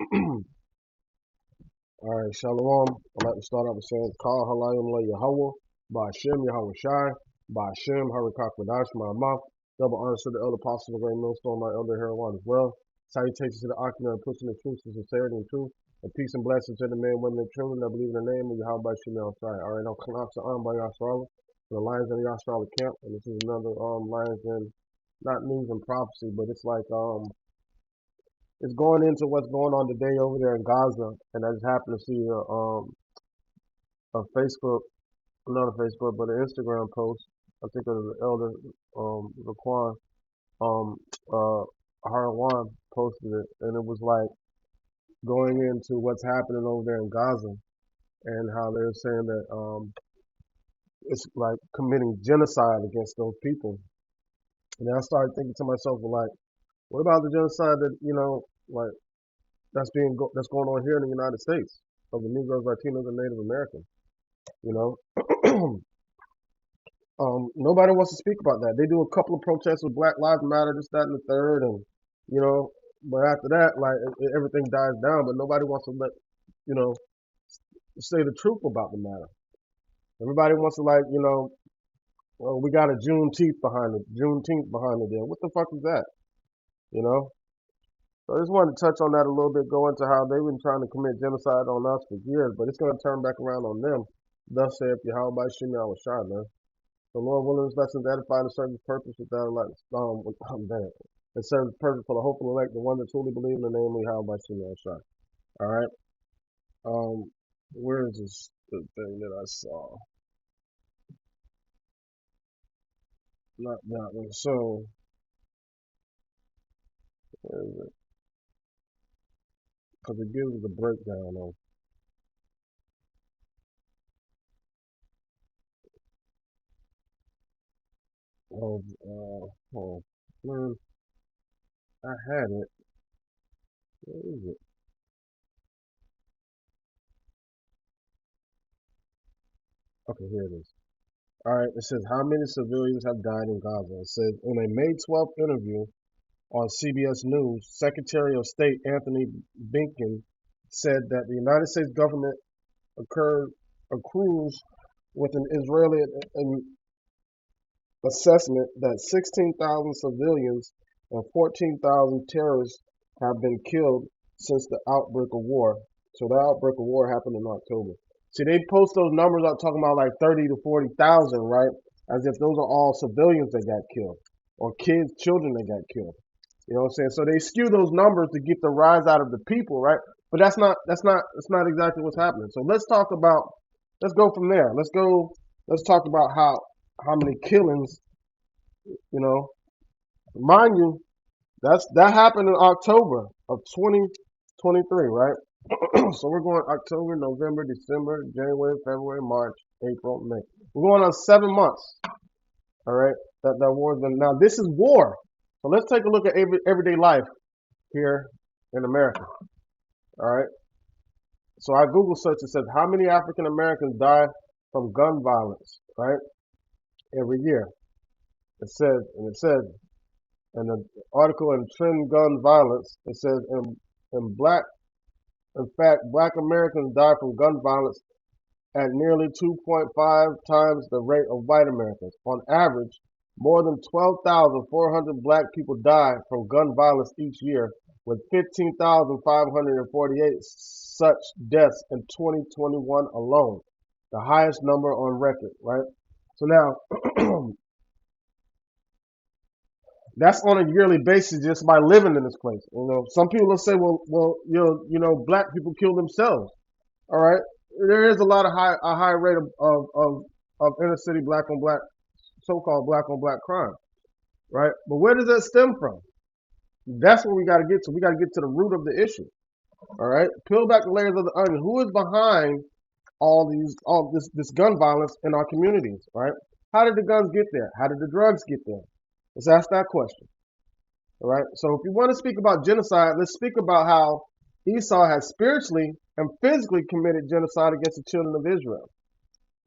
All right, Shalom. I'd like to start off with saying, Kal Halayim La Yahweh, Ba'ashem Yahweh Shai, Ba'ashem Harakak Vadash Ma'amah, double honors to the elder apostles of the great millstone, my elder Heroin as well. Salutations to the occupant of pushing the truth, to sincerity and truth, and peace and blessings to the men, women, and children that believe in the name of Yahweh Ba'ashem Yahweh Shai. All right, I'm Kanaksa on by Yasrala, the Lions in the Yasrala camp, and this is another Lions in, not news and prophecy, but it's like it's going into what's going on today over there in Gaza, and I just happened to see a Facebook, not a Facebook, but an Instagram post. I think it was the elder Raquan um uh Harawan posted it, and it was like going into what's happening over there in Gaza and how they're saying that it's like committing genocide against those people. And then I started thinking to myself, well, like, what about the genocide that like that's going on here in the United States of the Negroes, Latinos, and Native Americans? You know, nobody wants to speak about that. They do a couple of protests with Black Lives Matter, this, that, and the third, and you know, but after that, like everything dies down. But nobody wants to let you know say the truth about the matter. Everybody wants to well, we got a Juneteenth behind it. There, what the fuck is that? You know. So I just wanted to touch on that a little bit, go into how they've been trying to commit genocide on us for years, but it's going to turn back around on them. Thus saith Yahweh Shemel Shai, man. The Lord willing this lesson to edify and serve his purpose with that like it serves the purpose for the hopeful elect, the one that truly believe in the name of Yahweh Shemel Shai. All right. Where is this the thing that I saw? Not that one. So where is it? Because it gives us a breakdown oh man, I had it. Where is it? Okay, here it is. All right, it says how many civilians have died in Gaza. It says in a May 12th interview on CBS News, Secretary of State Anthony Blinken said that the United States government accrues with an Israeli assessment that 16,000 civilians and 14,000 terrorists have been killed since the outbreak of war. So the outbreak of war happened in October. See, they post those numbers up talking about like 30 to 40,000, right? As if those are all civilians that got killed or kids, children that got killed. You know what I'm saying? So they skew those numbers to get the rise out of the people, right? But that's not exactly what's happening. So let's go from there. Let's talk about how many killings, you know. Mind you, that happened in October of 2023, right? So we're going October, November, December, January, February, March, April, May. We're going on 7 months. All right, that war's been. Now this is war. So let's take a look at everyday life here in America. All right. So I Google search and says how many African Americans die from gun violence, right? Every year. It says in the article in Trend Gun Violence, it says in fact, black Americans die from gun violence at nearly 2.5 times the rate of white Americans. On average, more than 12,400 black people die from gun violence each year, with 15,548 such deaths in 2021 alone, the highest number on record, right? So now, that's on a yearly basis just by living in this place. You know, some people will say, well, black people kill themselves. All right, there is a high rate of inner city black on black, so-called black on black crime, right? But where does that stem from? That's what we got to get to. We got to get to the root of the issue. All right, peel back the layers of the onion. Who is behind all this gun violence in our communities? Right? How did the guns get there? How did the drugs get there? Let's ask that question. All right. So if you want to speak about genocide, let's speak about how Esau has spiritually and physically committed genocide against the children of Israel.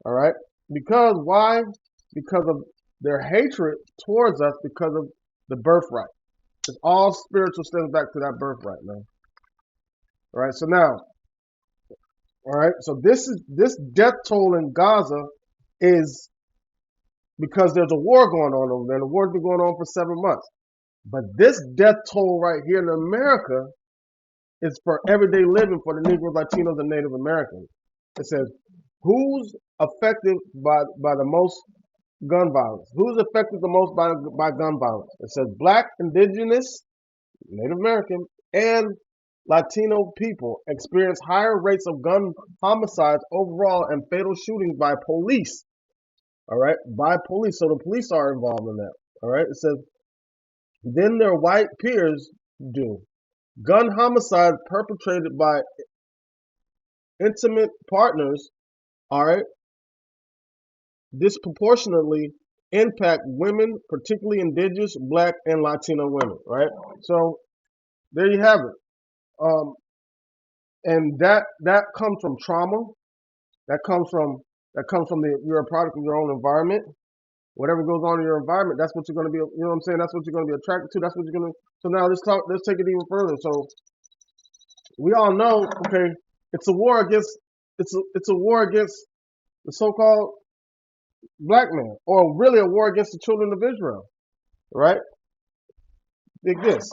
All right. Because why? Because of their hatred towards us because of the birthright. It's all spiritual stems back to that birthright, man. All right. So now, all right. So this death toll in Gaza is because there's a war going on over there. The war's been going on for 7 months. But this death toll right here in America is for everyday living for the Negroes, Latinos, and Native Americans. It says, who's affected by the most gun violence? Who's affected the most by gun violence? It says black, indigenous, Native American, and Latino people experience higher rates of gun homicides overall and fatal shootings by police. All right, by police. So the police are involved in that. All right, it says, then their white peers do. Gun homicides perpetrated by intimate partners, all right, disproportionately impact women, particularly indigenous, black, and Latino women, right? So there you have it. Um, and that comes from trauma. That comes from you're a product of your own environment. Whatever goes on in your environment, that's what you're going to be. You know what I'm saying? That's what you're going to be attracted to. That's what you're going to. So now let's talk. Let's take it even further. So we all know, okay, it's a war against it's a war against the so-called black man, or really a war against the children of Israel, right? Dig this: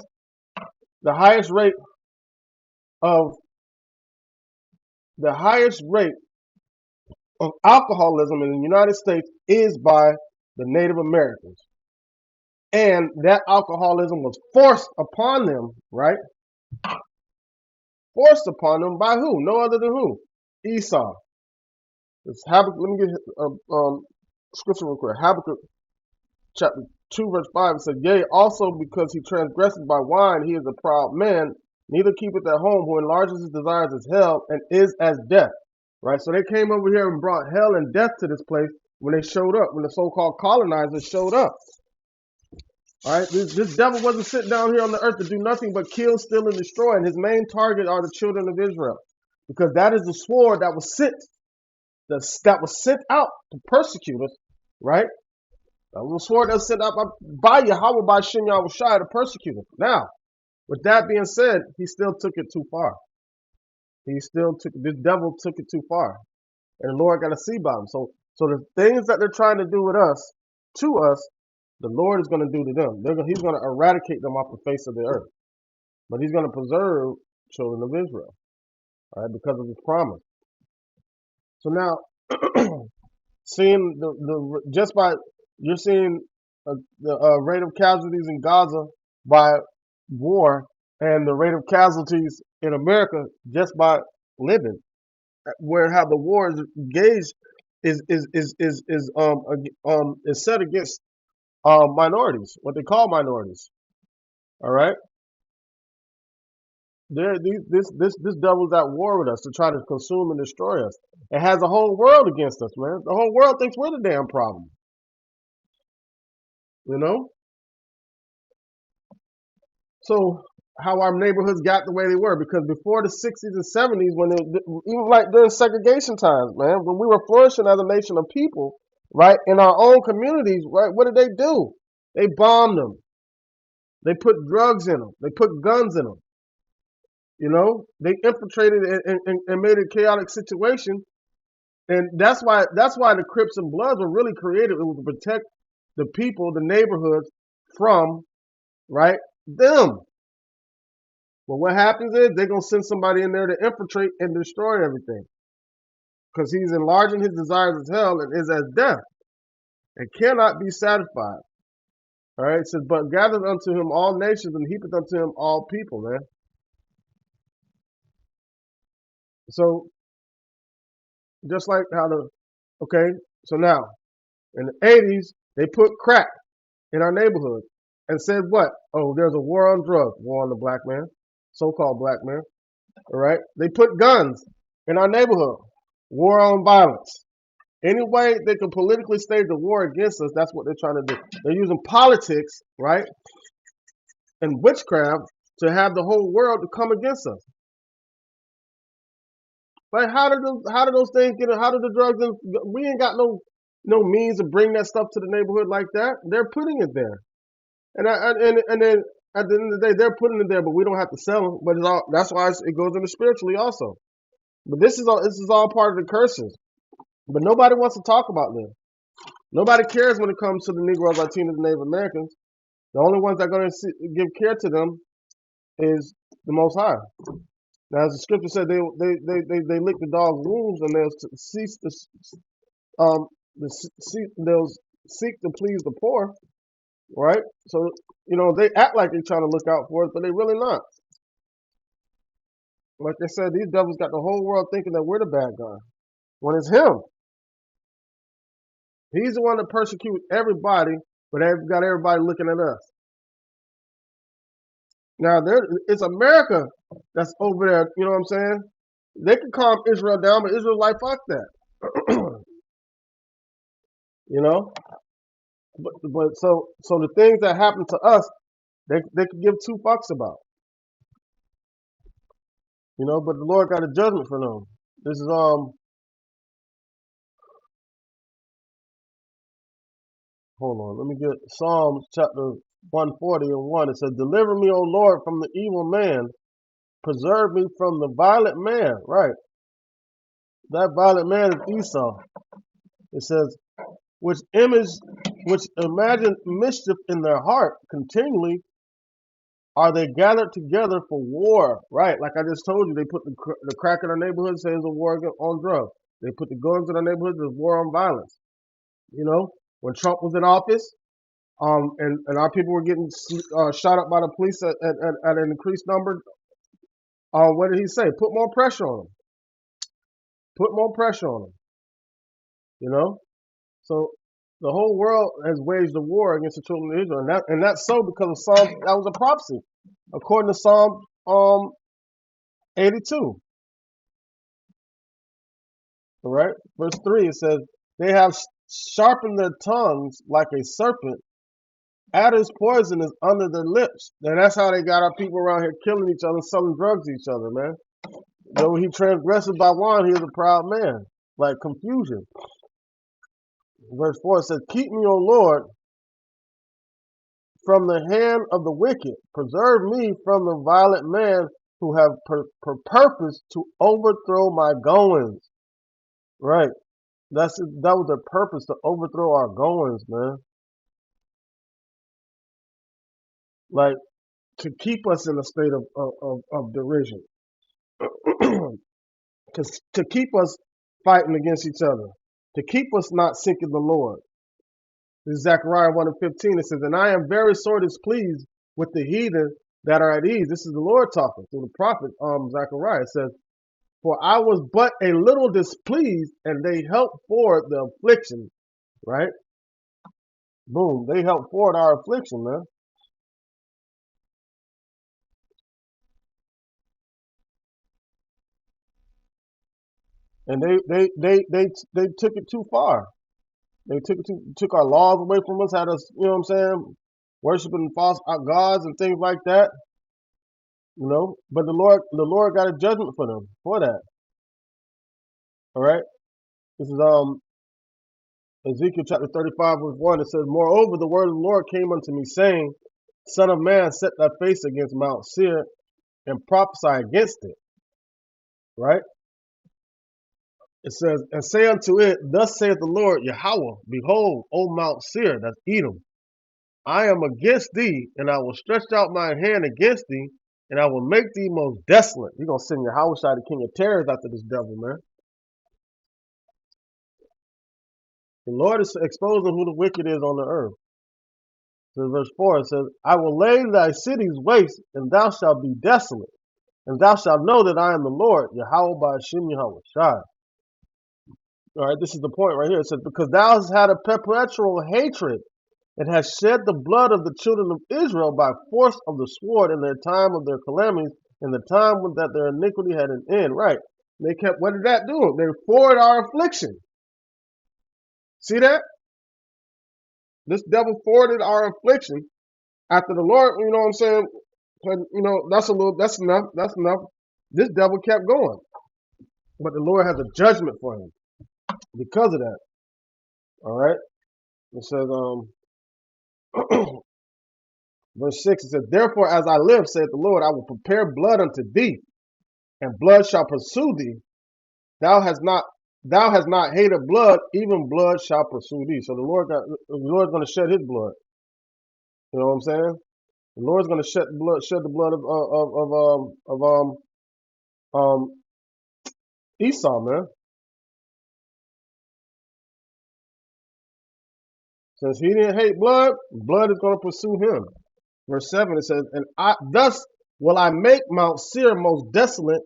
the highest rate of the highest rate of alcoholism in the United States is by the Native Americans, and that alcoholism was forced upon them, right? Forced upon them by who? No other than who? Esau. It's Habakkuk. Let me get scripture real quick. Habakkuk chapter 2 verse 5. It says, yea, also because he transgresses by wine, he is a proud man, neither keepeth at home, who enlarges his desires as hell, and is as death. Right? So they came over here and brought hell and death to this place when they showed up, when the so-called colonizers showed up. All right, this devil wasn't sitting down here on the earth to do nothing but kill, steal, and destroy. And his main target are the children of Israel, because that is the sword that was that was sent out to persecute us, right? That was a sword that was sent out by Yahweh, by Shem Yahushai, to persecute us. Now, with that being said, he still took it too far. This devil took it too far, and the Lord got to see about him. So the things that they're trying to do with us, to us, the Lord is going to do to them. He's going to eradicate them off the face of the earth. But he's going to preserve children of Israel, all right, because of his promise. So now, seeing you're seeing the rate of casualties in Gaza by war, and the rate of casualties in America just by living, where how the war is engaged is set against minorities, what they call minorities. All right, this devil's at war with us to try to consume and destroy us. It has the whole world against us, man. The whole world thinks we're the damn problem. You know. So how our neighborhoods got the way they were, because before the 60s and 70s, when even like during segregation times, man, when we were flourishing as a nation of people, right, in our own communities, right, what did they do? They bombed them. They put drugs in them. They put guns in them. You know, they infiltrated and made a chaotic situation, and that's why the Crips and Bloods were really created. It was to protect the people, the neighborhoods from, right, them. But what happens is they're gonna send somebody in there to infiltrate and destroy everything, because he's enlarging his desires as hell and is as death, and cannot be satisfied. All right, it says, but gathers unto him all nations and heapeth unto him all people, man. So just like how so now in the 80s they put crack in our neighborhood and said what? Oh, there's a war on drugs, war on the black man, so-called black man. All right, they put guns in our neighborhood, war on violence. Any way they can politically stage a war against us, that's what they're trying to do. They're using politics, right, and witchcraft to have the whole world to come against us. Like, how did those things get? How did the drugs? We ain't got no means to bring that stuff to the neighborhood like that. They're putting it there, and then At the end of the day, they're putting it there, but we don't have to sell them. But it's all, that's why it goes into spiritually also. But this is all part of the curses. But nobody wants to talk about them. Nobody cares when it comes to the Negroes, Latinos, and Native Americans. The only ones that are going to give care to them is the Most High. Now, as the scripture said, they lick the dog's wounds, and um they'll seek to please the poor, right? So they act like they're trying to look out for us, but they really not. Like I said, these devils got the whole world thinking that we're the bad guy, when it's him. He's the one that persecutes everybody, but they've got everybody looking at us. Now, it's America that's over there. You know what I'm saying? They can calm Israel down, but Israel like fuck that. you know. But so the things that happen to us, they could give two fucks about. But the Lord got a judgment for them. This is hold on, let me get Psalms chapter 140:1. It says, "Deliver me, O Lord, from the evil man. Preserve me from the violent man." Right. That violent man is Esau. It says, which imagine mischief in their heart continually are they gathered together for war. Right. Like I just told you, they put the crack in our neighborhood, say it's a war on drugs. They put the guns in our neighborhood, there's war on violence. When Trump was in office, and our people were getting shot up by the police at an increased number, what did he say? Put more pressure on them. Put more pressure on them. So the whole world has waged a war against the children of Israel, and that's so because of Psalm. That was a prophecy, according to Psalm 82. All right, verse 3. It says, "They have sharpened their tongues like a serpent. Adder's poison is under their lips." And that's how they got our people around here killing each other, selling drugs to each other, man. Though he transgresses by one, he is a proud man. Like confusion. Verse 4 says, "Keep me, O Lord, from the hand of the wicked. Preserve me from the violent man who have purpose to overthrow my goings." Right. That was their purpose, to overthrow our goings, man. Like, to keep us in a state of derision. to keep us fighting against each other. To keep us not seeking the Lord. This is Zechariah 1:15. It says, "And I am very sore displeased with the heathen that are at ease." This is the Lord talking through the prophet Zechariah. It says, "For I was but a little displeased, and they helped forward the affliction." Right? Boom. They helped forward our affliction, man. And they took it too far. They took our laws away from us, had us, you know what I'm saying, worshiping false gods and things like that. But the Lord got a judgment for them for that. All right. This is Ezekiel chapter 35 verse 1. It says, "Moreover, the word of the Lord came unto me, saying, Son of man, set thy face against Mount Seir and prophesy against it." Right. It says, "And say unto it, Thus saith the Lord Yahweh, Behold, O Mount Seir," that's Edom, "I am against thee, and I will stretch out my hand against thee, and I will make thee most desolate." You're going to send Yahweh the king of terrors after this devil, man. The Lord is exposing who the wicked is on the earth. So verse 4, it says, "I will lay thy cities waste, and thou shalt be desolate, and thou shalt know that I am the Lord, Yahweh by Hashem Yahweh Shai." All right, this is the point right here. It says, "Because thou hast had a perpetual hatred, and hast shed the blood of the children of Israel by force of the sword in their time of their calamities, in the time when that their iniquity had an end." Right. They kept, what did that do? They forward our affliction. See that? This devil forwarded our affliction after the Lord, you know what I'm saying? That's enough. That's enough. This devil kept going. But the Lord has a judgment for him because of that. All right. It says, Verse 6, it says, therefore, as I live, saith the Lord, I will prepare blood unto thee, and blood shall pursue thee. Thou hast not hated blood, even blood shall pursue thee. So the Lord's going to shed his blood. You know what I'm saying? The Lord's going to shed the blood of Esau, man. Since he didn't hate blood, blood is going to pursue him. Verse 7, it says, thus will I make Mount Seir most desolate,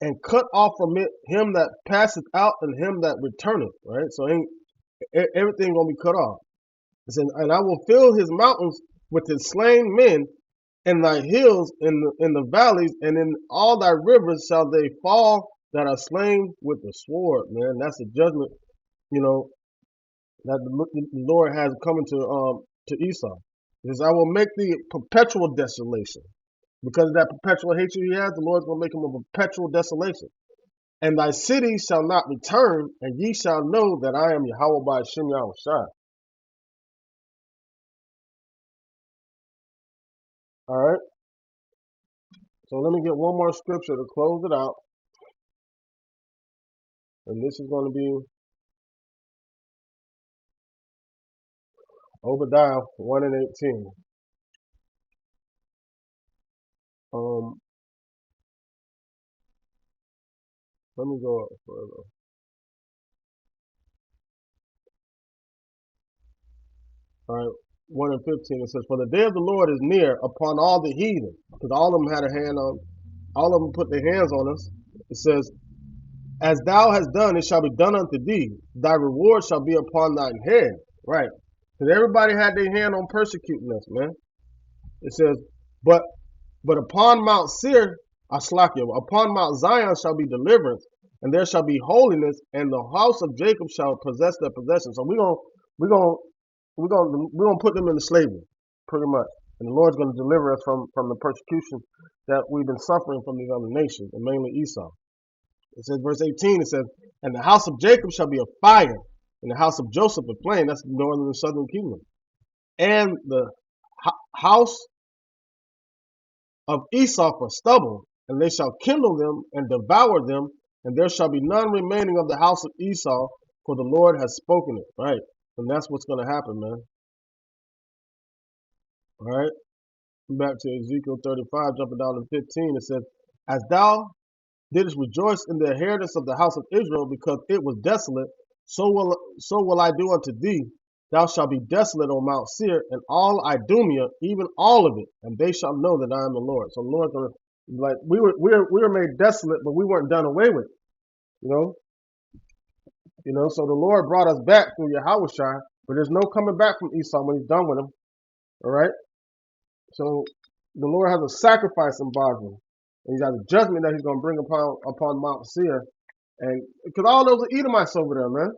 and cut off from it him that passeth out and him that returneth. Right? So everything going to be cut off. It says, and I will fill his mountains with his slain men, and thy hills in the valleys, and in all thy rivers shall they fall that are slain with the sword. Man, that's a judgment, you know, that the Lord has coming to Esau. Because I will make thee perpetual desolation. Because of that perpetual hatred he has, the Lord's going to make him a perpetual desolation. And thy city shall not return, and ye shall know that I am Yahweh by Hashem Yahushai. All right. So let me get one more scripture to close it out. And this is going to be Obadiah 1 and 18. Let me go up further. All right, 1 and 15. It says, for the day of the Lord is near upon all the heathen. Because all of them had a hand on, all of them put their hands on us. It says, as thou hast done, it shall be done unto thee. Thy reward shall be upon thine head. Right. Because everybody had their hand on persecuting us, man. It says, but upon Mount Seir, upon Mount Zion shall be deliverance, and there shall be holiness, and the house of Jacob shall possess their possession. So we're gonna put them into slavery, pretty much. And the Lord's gonna deliver us from the persecution that we've been suffering from these other nations, and mainly Esau. It says, verse 18, it says, and the house of Jacob shall be a fire, and the house of Joseph a flame. That's the northern and southern kingdom. And the house of Esau for stubble, and they shall kindle them and devour them, and there shall be none remaining of the house of Esau, for the Lord has spoken it. Right? And that's what's going to happen, man. All right? Back to Ezekiel 35, jumping down to 15, it says, as thou didst rejoice in the inheritance of the house of Israel, because it was desolate, so will I do unto thee. Thou shalt be desolate on Mount Seir, and all Idumea, even all of it, and they shall know that I am the Lord. So the Lord's gonna, like, we were made desolate, but we weren't done away with. You know. So the Lord brought us back through Yahushua, but there's no coming back from Esau when he's done with him. All right. So the Lord has a sacrifice in Basra, and he has a judgment that he's gonna bring upon Mount Seir, and because all those are Edomites over there, man.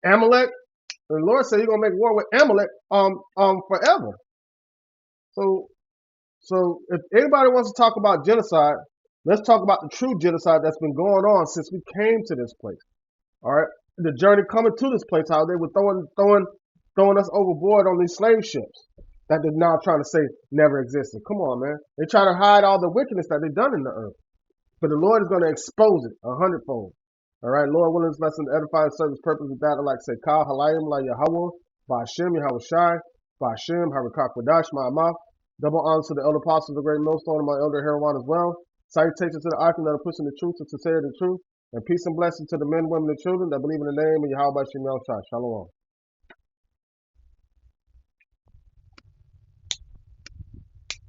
Amalek. The Lord said he's gonna make war with Amalek forever. So if anybody wants to talk about genocide, let's talk about the true genocide that's been going on since we came to this place. All right, the journey coming to this place, how they were throwing us overboard on these slave ships that they're now trying to say never existed. Come on, man. They try to hide all the wickedness that they've done in the earth, but the Lord is going to expose it 100-fold. All right, Lord willing, this lesson to edify and serve his purpose. With that, I'd like to say, Kal Halayim La Yahweh, Ba'ashem Yahushai, Ba'ashem Harakak Wadash Ma'amah. Double honor to the elder apostles, the great millstone, and my elder Heroin as well. Salutations to the archon that are pushing the truth and sincerity of the truth. And peace and blessings to the men, women, and children that believe in the name of Yahweh Ba'ashem Yahushai. Shalom.